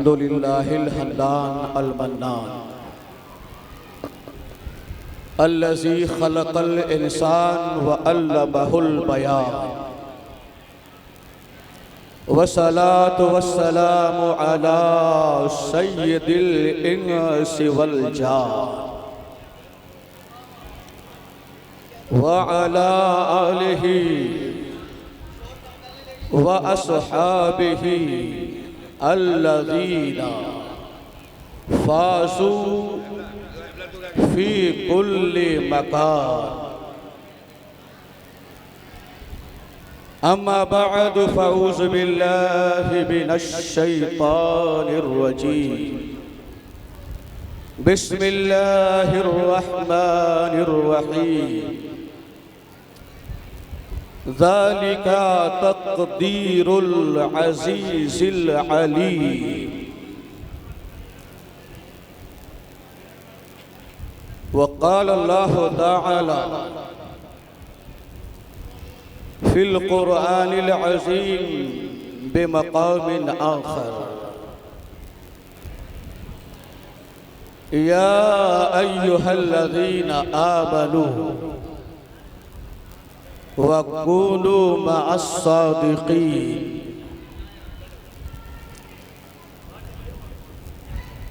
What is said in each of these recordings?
الحمد لله الحنان المنان الذي خلق الإنسان وعلمه البيان والصلاة والسلام على سيد الإنس والجان وعلى آله وأصحابه الذين فازوا في كل مكان أما بعد فأعوذ بالله من الشيطان الرجيم بسم الله الرحمن الرحيم ذلك تقدير العزيز العليم وقال الله تعالى في القرآن العظيم بمقام آخر يا أيها الذين آمنوا وكونوا مع الصادقين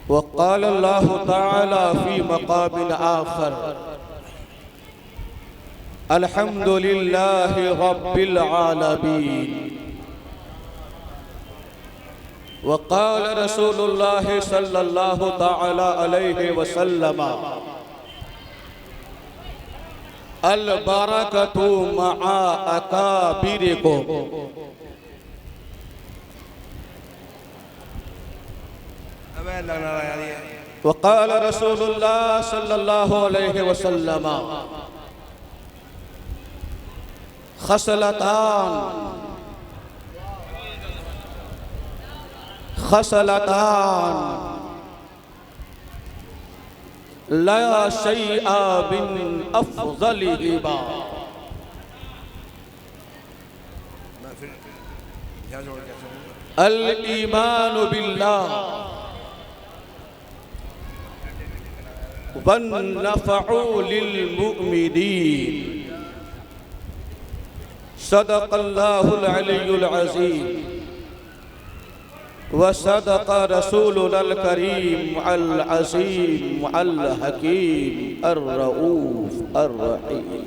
وقال الله تعالى في مقام آخر الحمد لله رب العالمين وقال رسول الله صلى الله تعالى عليه وسلم البركة مع أكابركم وقال رسول الله صلى الله عليه وسلم خصلتان لا شيء من أفضلهما الإيمان بالله والنفع للمؤمنين صدق الله العلي العظيم وصدق رسولنا الكريم العظيم الحكيم الرؤوف الرحيم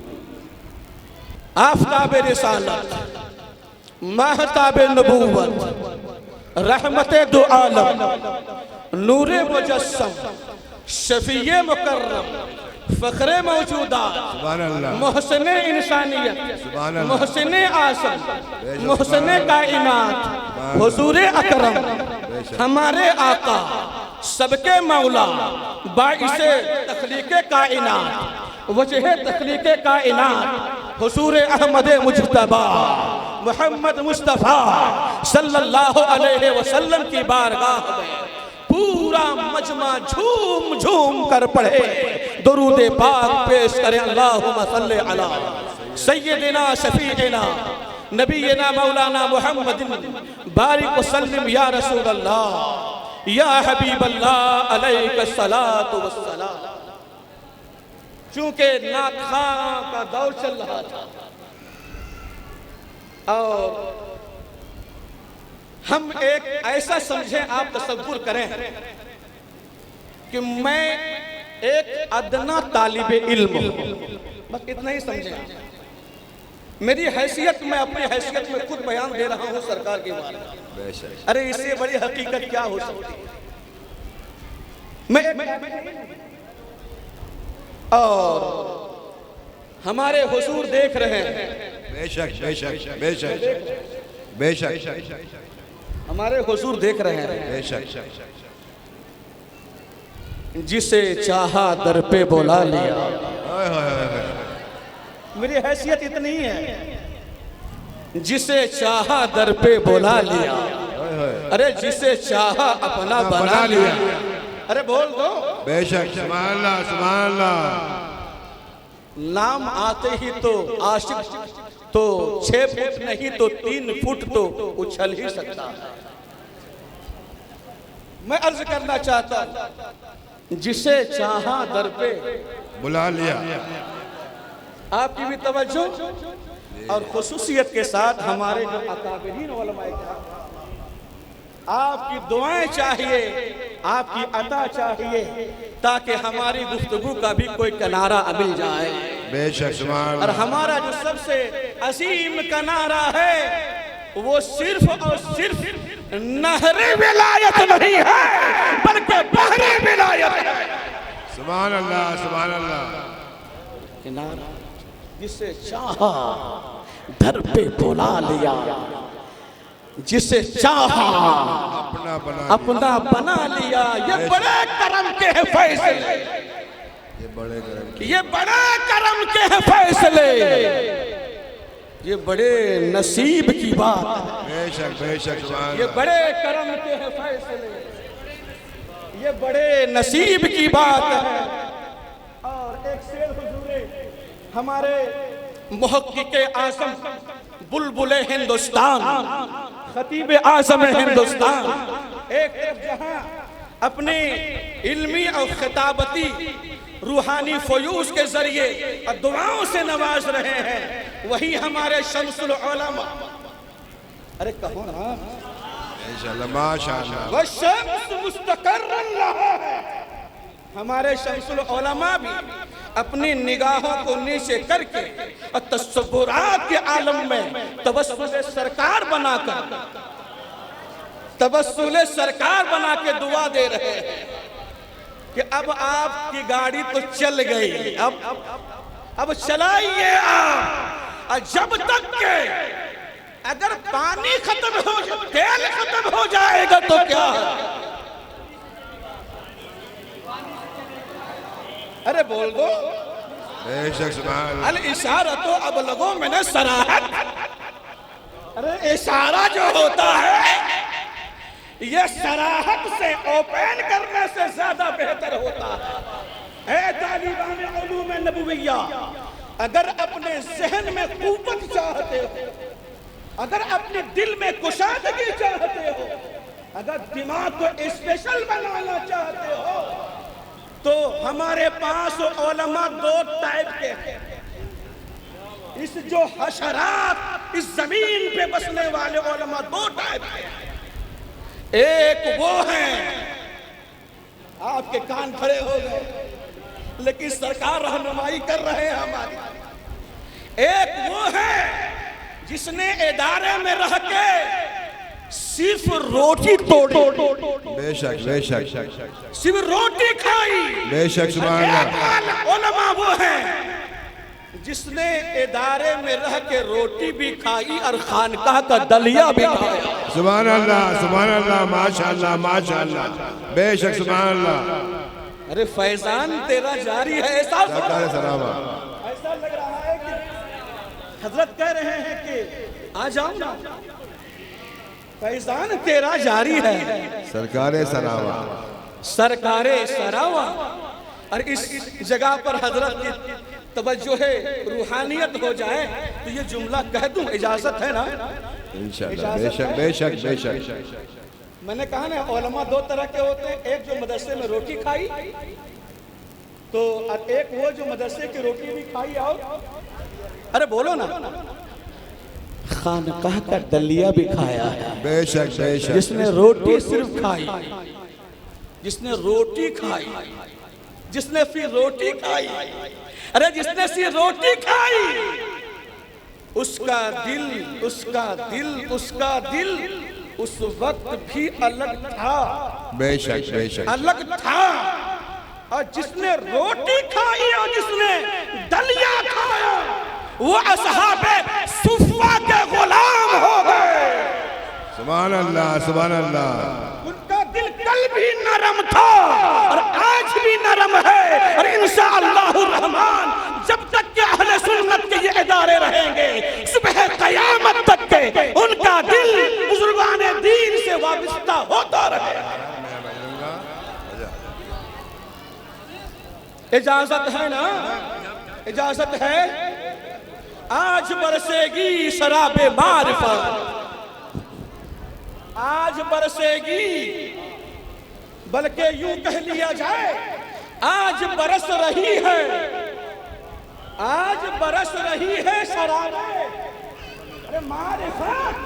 آفتاب رسالت مہتاب نبوت رحمت دو عالم نور مجسم شفیع مکرم فخر موجودات محسن انسانیت محسن آسم محسن کائنات حضور اکرم ہمارے آقا سب کے مولا باعث تخلیق کائنات وجہ تخلیق کائنات حضور احمد مجتبی محمد مصطفیٰ صلی اللہ علیہ وسلم کی بارگاہ میں پورا مجمع جھوم جھوم کر پڑھے درود پاک پیش کریں اللہم صلی علی سیدنا شفیعنا نبینا مولانا محمد بارک وسلم یا رسول اللہ یا حبیب اللہ علیہ الصلاة والسلام چونکہ نعت خواں کا دور چل رہا تھا اور ہم ایک ایسا سمجھیں آپ تصور کریں کہ میں ایک ادنا طالب علم بس اتنا ہی سمجھیں میری حیثیت میں اپنی حیثیت میں خود بیان دے رہا ہوں سرکار کے بارے ارے اس سے بڑی حقیقت کیا ہو سکتی اور ہمارے حضور دیکھ رہے ہیں بے شک بے شک بے شک بے شک ہمارے حضور دیکھ رہے ہیں بے شک جسے چاہا در پہ بولا لیا میری حیثیت اتنی ہے جسے چاہا در پہ بولا لیا ارے جسے چاہا اپنا بنا لیا ارے بول دو بے شک سبحان اللہ سبحان اللہ نام آتے ہی تو عاشق تو 6 فٹ نہیں تو 3 فٹ تو اچھل ہی سکتا ہے میں عرض کرنا چاہتا ہوں جسے چاہا در پہ بلا لیا. آپ کی بھی توجہ اور خصوصیت کے ساتھ ہمارے جو اکابرین علماء کرام آپ کی دعائیں چاہیے, آپ کی عطا چاہیے تاکہ ہماری گفتگو کا بھی کوئی کنارہ مل جائے. بے شک سبحان اور اللہ. ہمارا جو سب سے عظیم کنارہ ہے وہ صرف اور صرف نہر ولایت نہیں ہے بلکہ بحر ولایت ہے. سبحان اللہ سبحان اللہ. کنارہ جسے چاہا در پہ بلا لیا, جسے چاہا اپنا بنا لیا. یہ بڑے کرم کے ہیں فیصلے, یہ بڑے کرم کے ہیں فیصلے, یہ بڑے نصیب کی بات ہے. بے شک بے شک سبحان یہ اللہ. بڑے کرم کے ہیں فیصلے, یہ بڑے نصیب کی بات ہے. اور ایک شعر حضور ہمارے محقق اعظم بلبل ہندوستان خطیب اعظم ہندوستان ایک طرف جہاں اپنے علمی اور خطابتی روحانی فیوز کے ذریعے اور دعاؤں سے نواز رہے ہیں, وہی ہمارے شمس العلماء, ارے کہو نا, انشاءاللہ ماشاءاللہ. والشمس مستقر لہا ہے. ہمارے شمس العلماء بھی اپنی نگاہوں کو نیچے کر کے اور تصورات کے عالم میں توسل سرکار بنا کر دعا دے رہے ہیں کہ اب آپ کی گاڑی تو چل گئی, اب چلائیے آپ, اور جب تک کہ اگر پانی ختم ہو جائے, تیل ختم ہو جائے گا تو کیا ہے؟ ارے بول دو. بے شک سبحان اللہ. الاشارۃ ابلغ من الصراحۃ. ارے اشارہ جو ہوتا ہے یہ صراحت سے اوپن کرنے سے زیادہ بہتر ہوتا ہے. اے طالبان علوم نبویہ, اگر اپنے ذہن میں قوت چاہتے ہو, اگر اپنے دل میں کشادگی چاہتے ہو, اگر دماغ کو اسپیشل بنانا چاہتے ہو, تو ہمارے پاس علماء دو ٹائپ کے ہیں. اس جو حشرات اس زمین پہ بسنے والے علماء دو ٹائپ کے ہیں. ایک وہ ہیں, آپ کے کان کھڑے ہو گئے لیکن سرکار رہنمائی کر رہے ہیں ہماری. ایک وہ ہے جس نے ادارے میں رہ کے صرف روٹی توڑی, بے شک بے شک صرف روٹی کھائی. بے شک سبحان اللہ. علماء وہ ہیں جس نے ادارے میں رہ کے روٹی بھی کھائی اور خانقاہ کا دلیا بھی کھایا. سبحان اللہ سبحان اللہ ماشاءاللہ ماشاءاللہ. بے شک سبحان اللہ. ارے فیضان تیرا جاری ہے. ایسا لگ رہا ہے کہ حضرت کہہ رہے ہیں کہ آ جاؤ نا, فیضان تیرا جاری ہے. سرکار سراوا, سرکار سراوا. اور اس جگہ پر حضرت کی توجہ روحانیت ہو جائے تو یہ جملہ کہہ دوں, اجازت ہے نا؟ انشاءاللہ. بے شک بے شک بے شک. میں نے کہا نا علماء دو طرح کے ہوتے ہیں, ایک جو مدرسے میں روٹی کھائی تو ایک وہ جو مدرسے کی روٹی بھی کھائی. اور ارے بولو نا, خانقاہ کا دلیا بھی کھایا ہے. بے شک بے شک. جس نے روٹی صرف کھائی, جس نے روٹی کھائی, جس نے پھر روٹی کھائی, ارے جس نے صرف روٹی کھائی, اس کا دل اس وقت بھی الگ تھا. بے شک بے شک. الگ تھا. اور جس نے روٹی کھائی اور جس نے دلیا کھایا وہ اصحاب صفہ کے غلام ہو گئے. سبحان اللہ سبحان اللہ. ان کا دل کل بھی نرم تھا اور آج بھی نرم ہے, اور انشاءاللہ الرحمن جب تک کہ اہل سنت کے یہ ادارے رہیں گے صبح قیامت تک کے ان کا دل بزرگان دین سے وابستہ ہوتا رہے گا. اجازت ہے نا, اجازت ہے. آج برسے گی شراب معرفت, آج برسے گی بلکہ یوں کہہ لیا جائے آج برس رہی ہے، آج برس رہی ہے شرابیں ارے معرفت،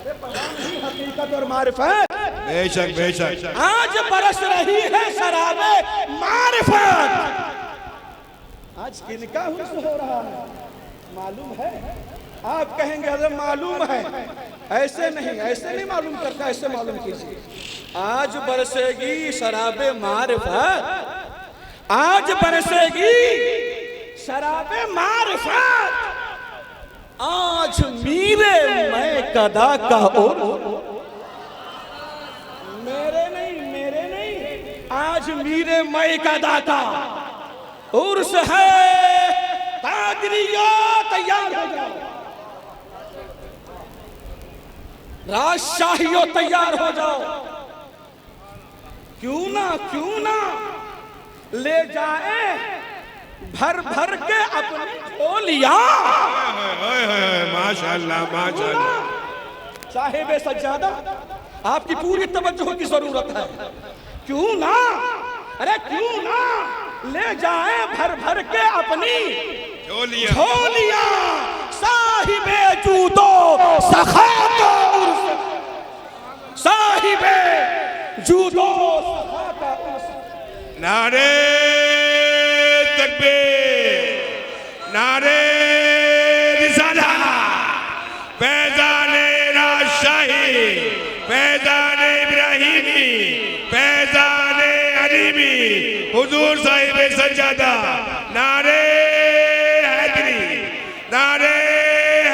ارے پتہ نہیں حقیقت اور معرفت، بے شک بے شک، آج برس رہی ہے شرابیں معرفت۔ آج کن کا حسن ہو رہا ہے معلوم ہے؟ آپ کہیں گے حضرت معلوم ہے، ایسے نہیں معلوم کرتا، ایسے معلوم کیجیے۔ آج برسے گی شراب معرفت، آج برسے گی شراب معرفت، آج میرے میں قدا کا اور میرے نہیں، آج میرے میں قدا کا عرس ہے، قادریو تیار ہو جاؤ، راجشاہیو تیار ہو جاؤ، کیوں نہ لے جائے بھر بھر کے اپنی کھولیاں، ماشاءاللہ ماشاءاللہ، صاحب سجادہ آپ کی پوری توجہ کی ضرورت ہے، کیوں نہ لے جائیں بھر بھر کے اپنی جھولیاں، صاحب جود و سخا کا عرس، صاحب جود و سخا کا عرس۔ نعرہ تکبیر، نعرہ رسالہ، فیضان راجشاہی، فیضان ابراہیمی، فیضان علیمی، حضور صاحب سجادہ، نعرہ حیدری، نعرہ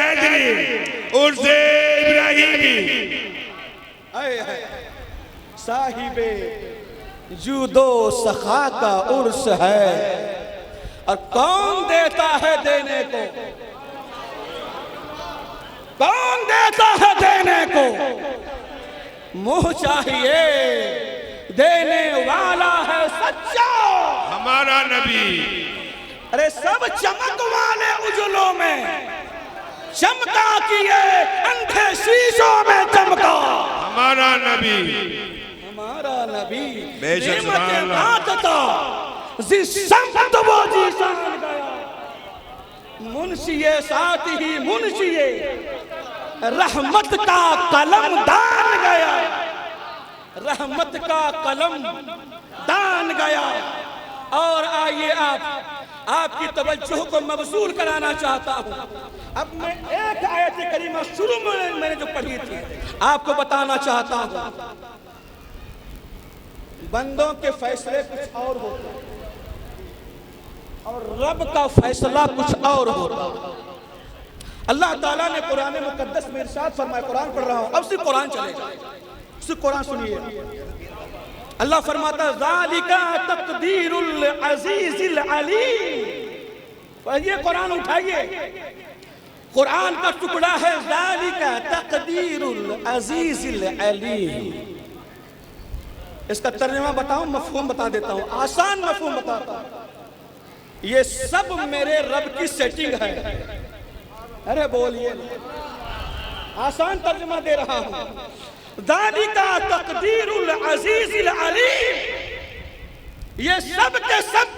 حیدری، عرس ابراہیمی، صاحب جود و سخا کا عرس ہے، اور کون دیتا ہے دینے کو، کون دیتا ہے دینے کو، منہ چاہیے دینے والا ہے سچا ہمارا نبی۔ ارے سب چمک والے اجلوں میں چمکا کیے، اندھے شیشوں میں چمکا ہمارا نبی، ہمارا نبی، بے شک سبحان اللہ، نعمت زی سمت وہ جی شان گیا، منشی ساتھ ہی منشی رحمت کا قلم دان گیا، رحمت کا قلم دان گیا۔ اور آئیے آپ کی توجہ کو مبذول کرانا چاہتا ہوں، اب میں ایک آیت کریمہ شروع میں نے جو پڑھی تھی آپ کو بتانا چاہتا ہوں۔ بندوں کے فیصلے کچھ اور ہوتے اور رب کا فیصلہ کچھ اور ہوتا۔ اللہ تعالیٰ نے قرآن مقدس میں ارشاد فرمایا، قرآن پڑھ رہا ہوں، اب صرف قرآن چلے گا، صرف قرآن سنیے۔ اللہ فرماتا ہے ذالک تقدیر العزیز العلیم، یہ قرآن اٹھائیے، قرآن کا ٹکڑا ہے ذالک تقدیر العزیز العلیم۔ اس کا ترجمہ بتاؤں، مفہوم بتا دیتا ہوں، آسان مفہوم بتاتا ہوں، یہ سب میرے رب کی سیٹنگ ہے۔ ارے بولیے، آسان ترجمہ دے رہا ہوں، ذالک تقدیر العزیز العلیم، یہ سب کے سب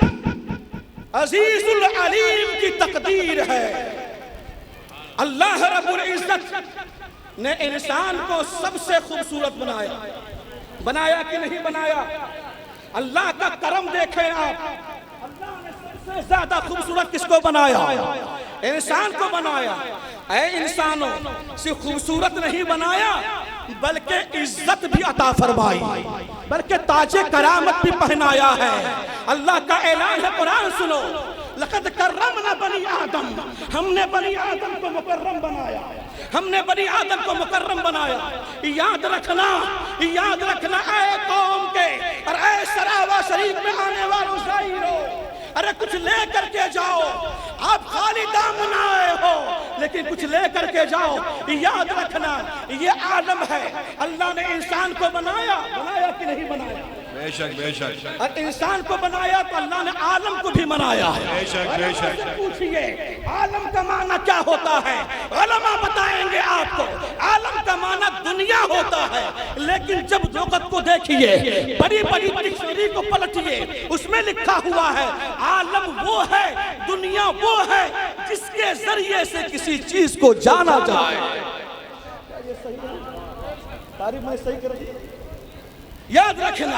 عزیز العلیم کی تقدیر ہے۔ اللہ رب العزت نے انسان کو سب سے خوبصورت بنایا، بنایا کہ نہیں بنایا؟ اللہ کا کرم دیکھیں آپ، اللہ نے سب سے زیادہ خوبصورت کس کو بنایا؟ انسان کو بنایا۔ اے انسانوں، صرف خوبصورت نہیں بنایا بلکہ عزت بھی عطا فرمائی، بلکہ تاج کرامت بھی پہنایا ہے۔ اللہ کا اعلان ہے، قرآن سنو، لقد کرمنا بنی آدم، ہم نے بنی آدم کو مکرم بنایا، ہم نے بنی آدم کو مکرم بنایا۔ یاد رکھنا اے قوم کے اور اے سراوا شریف میں آنے والوں شاعروں، ارے کچھ لے کر کے جاؤ، آپ خالی دامن آئے ہو لیکن کچھ لے کر کے جاؤ۔ یاد رکھنا یہ عالم ہے، اللہ نے انسان کو بنایا کہ نہیں بنایا؟ بے شک بے شک اور انسان کو بنایا تو اللہ نے عالم کو بھی بنایا ہے. بے شک بے شک پوچھئے عالم کا معنی کیا ہوتا ہے؟ علماء بتائیں گے آپ کو عالم کا معنی دنیا ہوتا ہے. لیکن جب لغت کو دیکھیے بڑی بڑی ڈکشنری کو پلٹیے اس میں لکھا ہوا ہے عالم وہ ہے دنیا وہ ہے جس کے ذریعے سے کسی چیز کو جانا جائے. تعریف میں صحیح کر رہی یاد رکھنا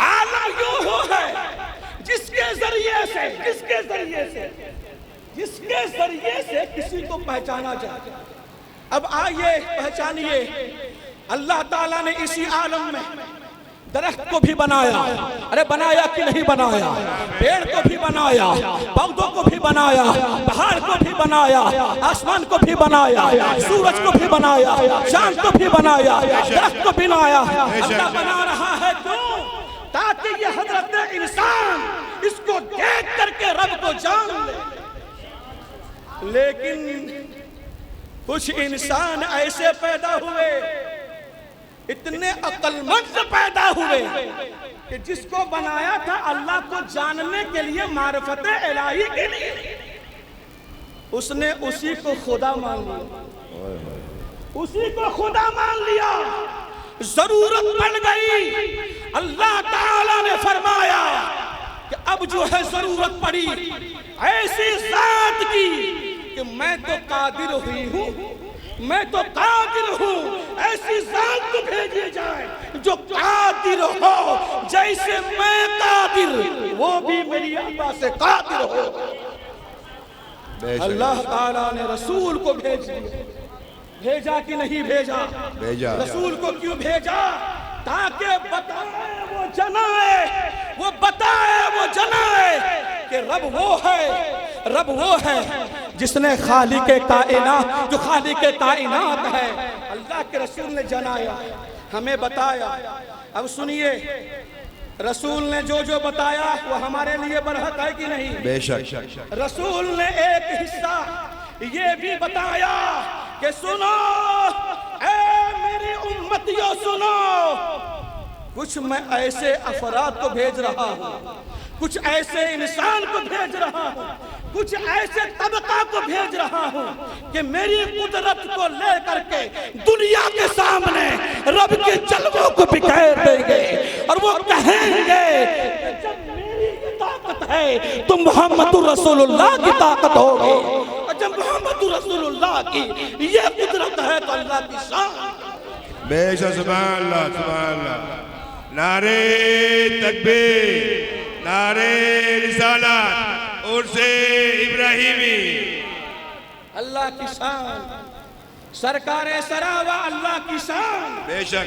عالم یوں ہے جس کے ذریعے سے کسی کو پہچانا جائے. اب آئیے پہچانیے اللہ تعالیٰ نے اسی عالم میں درخت کو بھی بنایا. ارے بنایا کہ نہیں بنایا؟ پیڑ کو بھی بنایا, پودوں کو بھی بنایا, پہاڑ کو بھی بنایا, آسمان کو بھی بنایا, سورج کو بھی بنایا, چاند کو بھی بنایا, درخت کو بھی بنایا. اللہ بنا رہا ہے کیوں؟ تاکہ یہ حضرت انسان اس کو دیکھ کر کے رب کو جان لے. لیکن کچھ انسان ایسے پیدا ہوئے اتنے عقل مند پیدا ہوئے کہ جس کو بنایا تھا اللہ کو جاننے کے لیے معرفت الہی کے لیے اس نے اسی کو خدا مان لیا. ضرورت پڑ گئی. اللہ تعالیٰ نے فرمایا کہ اب جو ہے ضرورت پڑی ایسی ذات کی کہ میں تو قادر ہوئی ہوں, میں تو قادر ہوں, ایسی ذات کو بھیجی جائے جو قادر ہو جیسے میں قادر وہ بھی میری عطا سے قادر ہو. اللہ تعالیٰ نے رسول کو بھیجا کہ نہیں بھیجا؟ رسول کو کیوں بھیجا؟ تاکہ بتائے وہ جنائے کہ رب وہ ہے جس نے خالق کائنات جو خالق کائنات ہے اللہ کے رسول نے جنایا ہمیں بتایا. اب سنیے رسول نے جو بتایا وہ ہمارے لیے برحق ہے کہ نہیں؟ بے شک. رسول نے ایک حصہ یہ بھی بتایا کہ سنو اے میری امتیوں سنو, کچھ میں ایسے افراد کو بھیج رہا ہوں, کچھ ایسے انسان کو بھیج رہا ہوں, کچھ ایسے طبقہ کو بھیج رہا ہوں کہ میری قدرت کو لے کر کے دنیا کے سامنے رب کے جلووں کو بکھیر دیں گے اور وہ کہیں گے کہ جب میری یہ طاقت ہے تو محمد رسول اللہ کی طاقت ہوگی, اور جب محمد رسول اللہ کی یہ قدرت ہے تو اللہ کی شان. بے شک. سبحان اللہ سبحان اللہ. نعرے تکبیر, نعرے رسالت, عرس ابراہیمی. اللہ کی شان, سرکار سراوا اللہ کی شان. بے شک.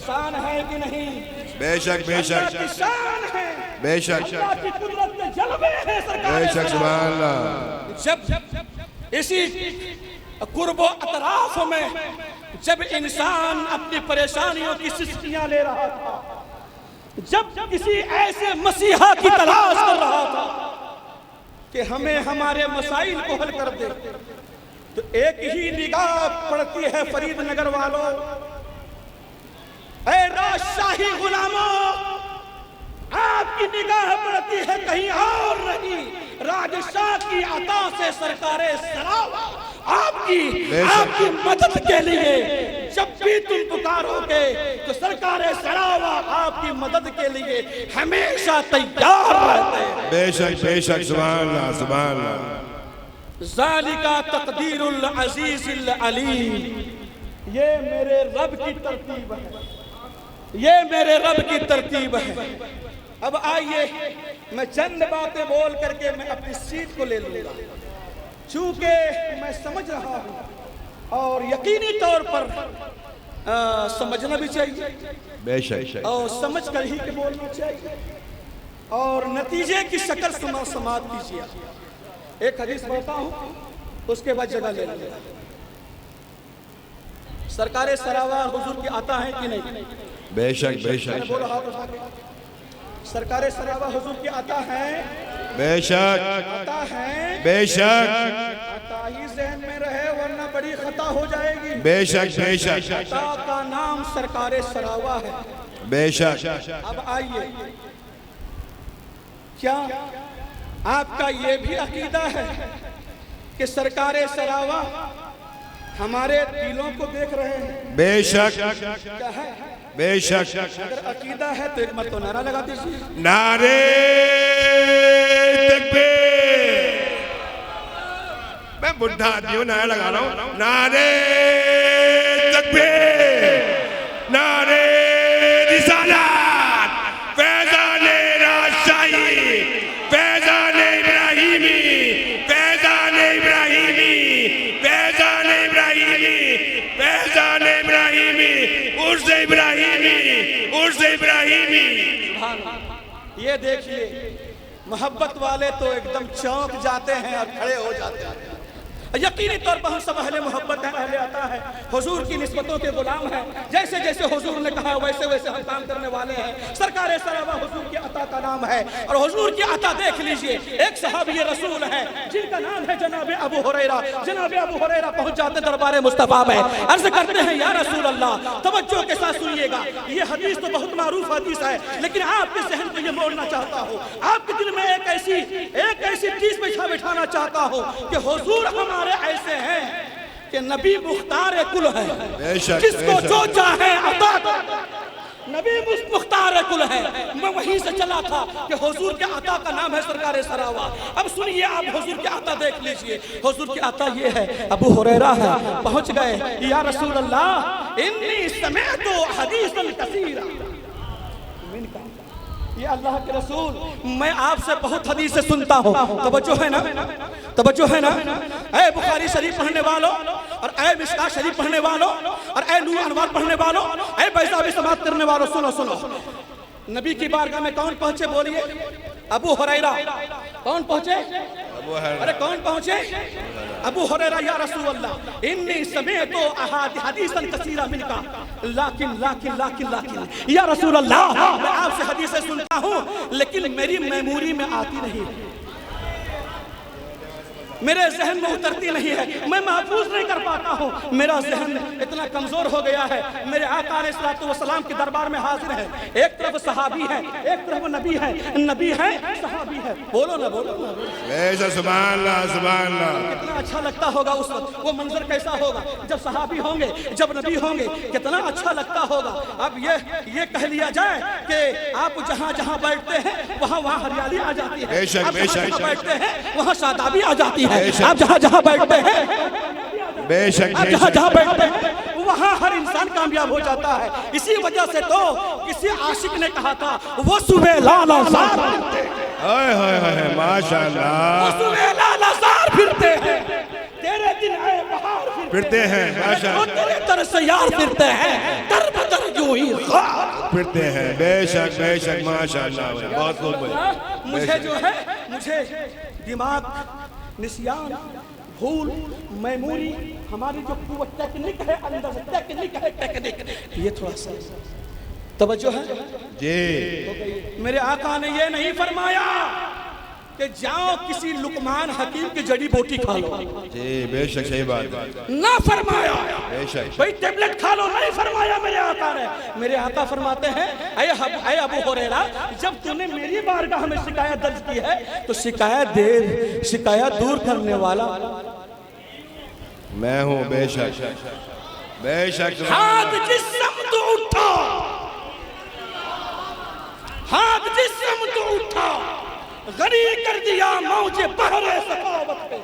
شان ہے کہ نہیں؟ بے شک بے اللہ شک کی شان ہے, بے شک. اللہ کی قدرت کے جلوے ہیں سرکار بے شک. سراوا. سبحان اللہ. جب اسی قرب و اطراف میں جب انسان اپنی پریشانیوں کی سسکیاں لے رہا تھا, جب کسی ایسے مسیحا کی تلاش کر رہا تھا کہ ہمیں ہمارے مسائل کو حل کر دے, تو ایک ہی نگاہ پڑتی ہے فرید نگر والوں, اے راجشاہی غلاموں, آپ کی نگاہ پڑتی ہے کہیں اور نہیں, راجشاہ کی عطا سے سرکار سراوا آپ کی مدد کے لیے جب بھی تم پکارو گے تو سرکار سراوا آپ کی مدد کے لیے ہمیشہ تیار رہتے ہیں. بے شک بے شک. سبحان اللہ سبحان اللہ. ذالکا تقدیر العزیز العلیم. یہ میرے رب کی ترتیب ہے, یہ میرے رب کی ترتیب ہے. اب آئیے میں چند باتیں بول کر کے میں اپنی سیٹ کو لے لوں گا, چونکہ میں سمجھ رہا ہوں اور یقینی طور پر سمجھنا بھی چاہیے, بے شک. اور سمجھ کر ہی بولنا چاہیے, اور نتیجے کی شکل سماعت کیجیے. ایک حدیث پڑھتا ہوں اس کے بعد جگہ لے لیں. سرکار سراوا حضور کی عطا ہے کہ نہیں؟ بے شک بے شک. بولو ہاتھ اٹھا کے, سرکار سراوا حضور کی عطا ہے, بے شک عطا ہے, بے شک. عطا ہی ذہن میں رہے ورنہ بڑی خطا ہو جائے گی. بے شک بے شک. عطا کا نام سرکار سراوا ہے. بے شک اب آئیے، کیا آپ کا یہ بھی عقیدہ ہے کہ سرکار سراوا ہمارے دلوں کو دیکھ رہے ہیں؟ بے شک کیا ہے؟ بے شک اگر عقیدہ ہے تو ایک مرتبہ نعرہ لگا دیجیے، نعرے تکبیر. میں بڑھا آدمی ہوں، نعرہ لگا رہا ہوں. نعرے تکبیر، نعرے رسالت، فیضان راجشاہی، فیضان ابراہیمی، فیضان ابراہیمی، فیضان ابراہیمی، فیضان ابراہیمی، عرض ابراہیمی، عرض ابراہیمی. سبحان اللہ. یہ دیکھیے، محبت والے تو ایک دم چونک جاتے ہیں اور کھڑے ہو جاتے ہیں. یقینی طور پر ہم سب اہل محبت ہیں، اہل عطا ہے، حضور کی نسبتوں کے غلام ہیں. جیسے جیسے حضور نے کہا ویسے ویسے ہم کام کرنے والے ہیں. سرکار سراوا حضور کی عطا کا نام ہے، اور حضور کی عطا دیکھ لیجئے. ایک صحابی رسول ہے جن کا نام ہے جناب ابو ہریرہ. جناب ابو ہریرہ پہنچ جاتے دربار مصطفیٰ میں، عرض کرتے ہیں یا رسول اللہ، توجہ کے ساتھ سنیے گا. یہ حدیث تو بہت معروف حدیث ہے، لیکن آپ کے ذہن کو یہ موڑنا چاہتا ہوں. آپ کے دل میں ایک ایسی چیز بٹھانا چاہتا ہوں کہ حضور ہمارے ایسے ہیں کہ نبی مختار کل ہے، جس کو جو چاہے عطا کرتا. نبی مختار کل ہے. میں وہیں سے چلا تھا کہ حضور کے عطا کا نام ہے سرکار سراوا. اب سنیے، آپ حضور کے عطا دیکھ لیجئے. حضور کے عطا یہ ہے، ابو ہریرہ ہے، پہنچ گئے. یا رسول اللہ، انی سمعت حدیثا کثیرا. یہ اللہ کے رسول، میں آپ سے بہت حدیثیں سنتا ہوں. توجہ ہے نا، توجہ ہے نا. اے بخاری شریف پڑھنے والوں، اور اے مشکاہ شریف پڑھنے والوں، اور اے نور انوار پڑھنے والوں، اے بیضاوی سماعت کرنے والوں، سنو سنو. نبی کی بارگاہ میں کون پہنچے؟ بولیے. ابو ہریرہ. کون پہنچے؟ ارے کون پہنچے؟ ابو ہریرہ. یا رسول اللہ، انی سمعت حدیثا کثیرا منکا، لیکن یا رسول اللہ، میں آپ سے حدیثیں سنتا ہوں لیکن میری میموری میں آتی نہیں، میرے ذہن میں اترتی نہیں ہے، میں محفوظ نہیں کر پاتا ہوں. میرا ذہن اتنا کمزور ہو گیا ہے. میرے آقا علیہ الصلوۃ والسلام کے دربار میں حاضر ہے. ایک طرف صحابی ہے، ایک طرف نبی ہے. نبی ہے، صحابی ہے. بولو نا، بولو نا. سبحان اللہ، سبحان اللہ. کتنا اچھا لگتا ہوگا اس وقت. وہ منظر کیسا ہوگا جب صحابی ہوں گے، جب نبی ہوں گے، کتنا اچھا لگتا ہوگا. اب یہ کہہ لیا جائے کہ آپ جہاں جہاں بیٹھتے ہیں وہاں ہریالی آ جاتی ہے. آپ جہاں بیٹھتے ہیں وہاں شادابی آ جاتی ہے. آپ جہاں جہاں بیٹھتے ہیں، بے شک، آپ جہاں جہاں بیٹھتے ہیں وہاں ہر انسان کامیاب ہو جاتا ہے. اسی وجہ سے تو کسی عاشق نے کہا تھا، وہ صبح لالا زار ماشاءاللہ، وہ صبح لالا زار پھرتے ہیں، تیرے دن آئے بہار پھرتے ہیں، وہ تیرے در سے یار پھرتے ہیں، در بدر یوں ہی غار پھرتے ہیں. بے شک، بے شک، ماشاءاللہ. بہت خوب. مجھے جو ہے، مجھے دماغ، نسیان، بھول، میموری، ہماری جو قوت ٹیکنک ہے، اندر سے ٹیکنک، یہ تھوڑا سا توجہ ہے جی. میرے آقا نے یہ نہیں فرمایا کہ جاؤ کسی لقمان حکیم کی جڑی بوٹی کھا لو. جی بے شک، صحیح بات ہے. نہ فرمایا بے شک. بھئی ٹیبلٹ کھا لو، نہیں فرمایا میرے آقا نے. میرے آقا فرماتے ہیں، اے ابو ہریرہ، جب تو نے میری بارگاہ میں شکایت درج کی ہے تو شکایت دور کرنے والا میں ہوں. بے شک، بے شک. ہاتھ جس سمت اٹھا، ہاتھ جس سمت اٹھا، غریق کر دیا موج بحر سخاوت پہ،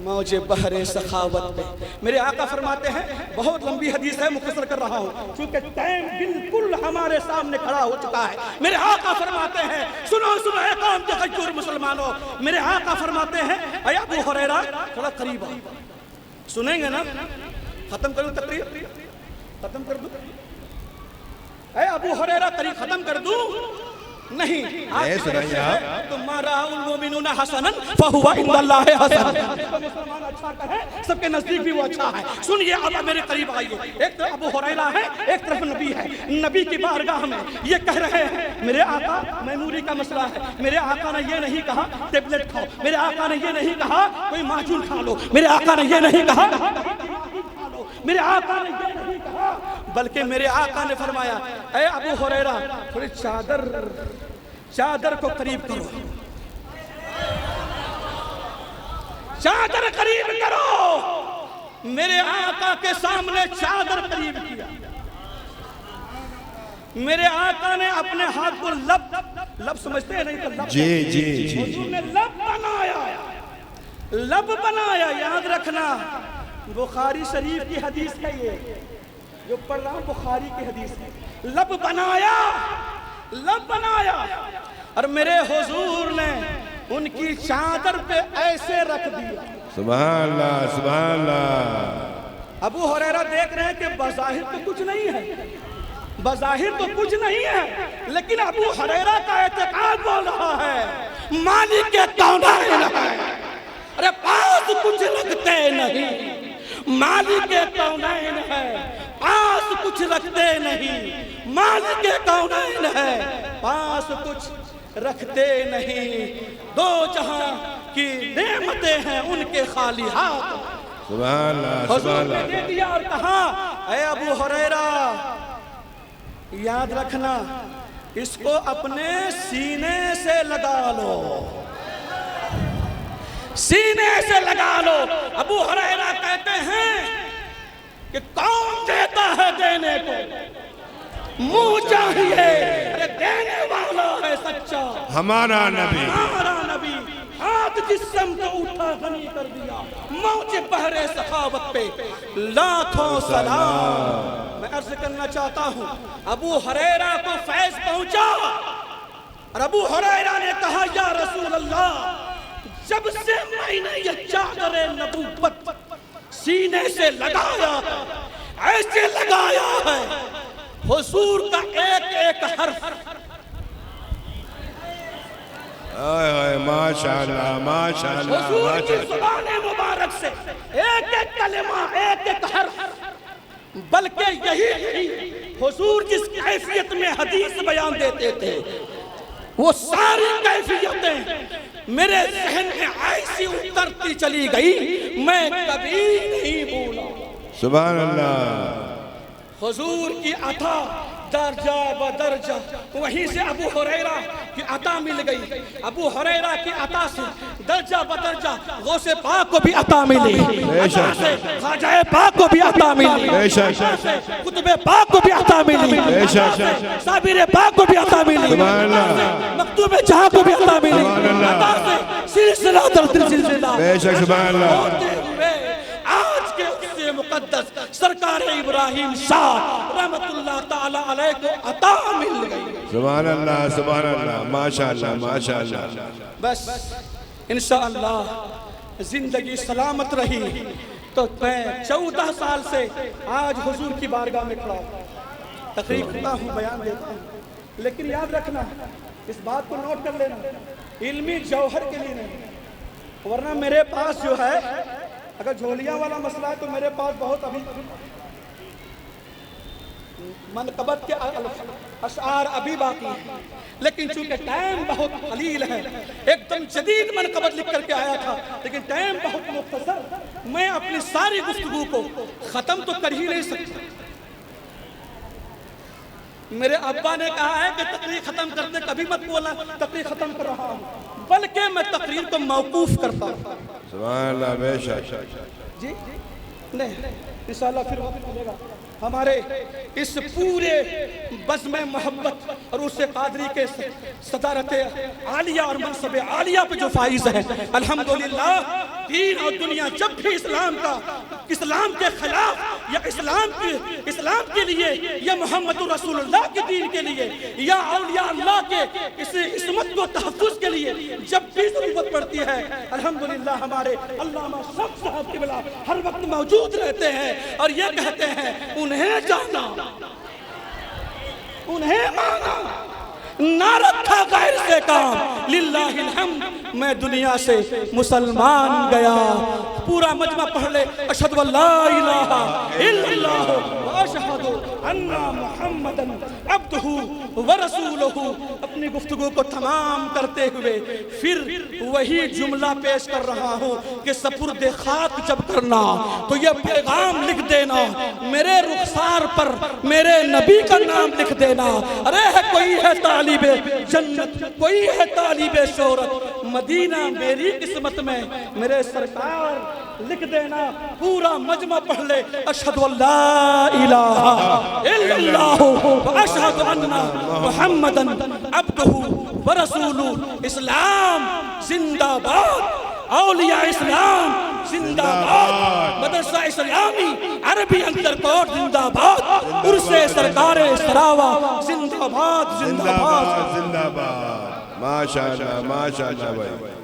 موج بحر سخاوت پہ. میرے آقا فرماتے ہیں، بہت لمبی حدیث ہے، مختصر کر رہا ہوں چونکہ ٹائم بالکل ہمارے سامنے کھڑا ہو چکا ہے. میرے آقا فرماتے ہیں، سنو سنو اے قوم کے غیور مسلمانوں، میرے آقا فرماتے ہیں، اے ابو ہریرہ تھوڑا قریب آؤ، سنیں گے نا؟ ختم کروں تقریر؟ ختم کر دوں؟ اے ابو ہریرہ قریب ختم کر دوں؟ نہیں. تمہارا المومنون حسنا فہو عند اللہ حسن. مسلمان اچھا کہے، سب کے نزدیک بھی وہ اچھا ہے. سنیے، اب میرے قریب آئیے. ایک طرف ابو ہریرہ ہے، ایک طرف نبی ہے. نبی کی بارگاہ میں یہ کہہ رہے ہیں، میرے آقا میموری کا مسئلہ ہے. میرے آقا نے یہ نہیں کہا ٹیبلٹ کھاؤ، میرے آقا نے یہ نہیں کہا کوئی معجون کھا لو، میرے آقا نے یہ نہیں کہا، میرے آقا نے یہ نہیں کہا بلکہ میرے آقا نے فرمایا اے ابو ہریرہ تھوڑی چادر کو قریب کرو، چادر قریب کرو۔ میرے آقا کے سامنے چادر قریب کیا، میرے آقا نے اپنے ہاتھ کو لب سمجھتے ہیں نہیں تو لب، جی حضور نے لب بنایا۔ یاد رکھنا بخاری شریف کی حدیث ہے، یہ جو پڑھ رہا ہوں بخاری کی حدیث ہے۔ لب بنایا اور میرے حضور نے ان کی چادر پہ ایسے رکھ دیا۔ سبحان اللہ سبحان اللہ۔ ابو ہریرہ دیکھ رہے ہیں کہ بظاہر تو کچھ نہیں ہے، بظاہر تو کچھ نہیں ہے، لیکن ابو ہریرہ کا اعتقاد بول رہا ہے مالک کونین ہے۔ ارے پاس کچھ رکھتے نہیں، مالک کونین ہے، پاس کچھ رکھتے نہیں، مالک کونین ہے، پاس کچھ رکھتے نہیں، دو جہاں کی نعمتیں ہیں ان کے خالی ہاتھ۔ سبحان اللہ حضور سبحان نے اللہ۔ دے دیا اور کہا اے ابو ہریرہ یاد رکھنا اس کو اپنے سینے سے لگا لو، سینے سے لگا لو۔ ابو ہریرہ کہتے ہیں کہ کون دیتا ہے دینے کو، منہ چاہیے، ارے دینے والا ہے سچا ہمارا نبی، ہمارا نبی۔ ہاتھ جس سمت اٹھا غنی کر دیا، موج بحر سخاوت پہ لاکھوں سلام۔ میں عرض کرنا چاہتا ہوں ابو ہریرہ کو فیض پہنچا اور ابو ہریرہ نے کہا یا رسول اللہ جب سے میں نے یہ چادر نبوت سینے سے لگایا ہے، ایسے لگایا ہے، حضور کا ایک ایک حرف ماشاءاللہ ماشاءاللہ حضور کی زبان مبارک سے ایک ایک کلمہ ایک ایک حرف، بلکہ یہی حضور جس کیفیت میں حدیث بیان دیتے تھے وہ ساری کیفیتیں میرے ذہن میں ایسی اترتی چلی گئی میں کبھی نہیں بھولا۔ سبحان اللہ۔ حضور کی عطا درجہ بدرجہ، وہیں سے ابو ہریرہ کی عطا مل گئی، ابو ہریرہ کی عطا سے درجہ بدرجہ غوث پاک کو بھی عطا ملی، عطا سے خواجہ پاک کو بھی عطا ملی، عطا سے قطب پاک کو بھی عطا ملی، عطا سے صابر پاک کو بھی عطا ملی، عطا سے مکتوب جہاں کو بھی عطا ملی، عطا سے سلسلہ در سلسلہ بے شک سبحان اللہ۔ ہوتے ہوئے آج کے اس مقدس سرکار ابراہیم شاہ رحمت اللہ تعالی علیہ کو عطا مل گئی۔ سبحان اللہ سبحان اللہ ماشاءاللہ ماشاءاللہ۔ بس انشاءاللہ زندگی سلامت رہی تو میں 14 سال سے آج حضور کی بارگاہ میں کھڑا ہوں، تقریر کرتا ہوں، بیان دیتا ہوں، لیکن یاد رکھنا اس بات کو نوٹ کر لینا علمی جوہر کے لیے نہیں، ورنہ میرے پاس جو ہے اگر جھولیاں والا مسئلہ ہے تو میرے پاس بہت ابھی منقبت کے اشعار ابھی باقی ہیں، لیکن چونکہ ٹائم بہت قلیل ہے ایک دم جدید منقبت لکھ کر کے آیا تھا لیکن ٹائم بہت مختصر، میں اپنی ساری گفتگو کو ختم تو کر ہی نہیں سکتا۔ میرے ابا نے کہا ہے کہ تقریر ختم کرتے کبھی مت بولنا تقریر ختم کر رہا ہوں، بلکہ میں تقریر کو موقوف کرتا ہوں۔ سبحان اللہ بے شک۔ جی نہیں انشاءاللہ پھر وقت ملے گا۔ ہمارے اس پورے بزم محبت اور اس قادری کے صدارت عالیہ اور منصب عالیہ پہ جو فائز ہے الحمدللہ، دین اور دنیا جب بھی اسلام کے خلاف یا اسلام کے لیے یا محمد رسول اللہ کے دین کے لیے یا اولیاء اللہ کے اس عصمت کو تحفظ کے لیے جب بھی ضرورت پڑتی ہے الحمدللہ ہمارے علامہ شمس صاحب قبلہ ہر وقت موجود رہتے ہیں اور یہ کہتے ہیں انہیں جانا انہیں مانا نہ رکھا غیر سے کام، للہ الحمد میں دنیا سے مسلمان گیا۔ پورا مجمع پڑھ لے اشہد ان لا الہ الا اللہ واشہد ان محمدًا عبدہ ورسولہ. اپنی گفتگو کو تمام کرتے ہوئے پھر وہی جملہ پیش کر رہا ہوں کہ سپرد خاک جب کرنا تو یہ پیغام لکھ دینا میرے رخسار پر میرے نبی کا نام لکھ دینا. ارے کوئی ہے طالب جنت, کوئی ہے طالب شہرت, مدینہ میری قسمت میں میرے سرکار لکھ دینا. پورا مجمع پڑھ لے اشہد ان لا الہ الا اللہ واشہد ان محمدً عبدہ ورسولہ. اسلام زندہ باد, اولیاء اسلام زندہ باد, مدرسہ اسلامی عربی اندرکوٹ زندہ باد, عرس سرکار سراوا زندہ باد, زندہ باد, زندہ باد. ماشاءاللہ ماشاءاللہ بھائی.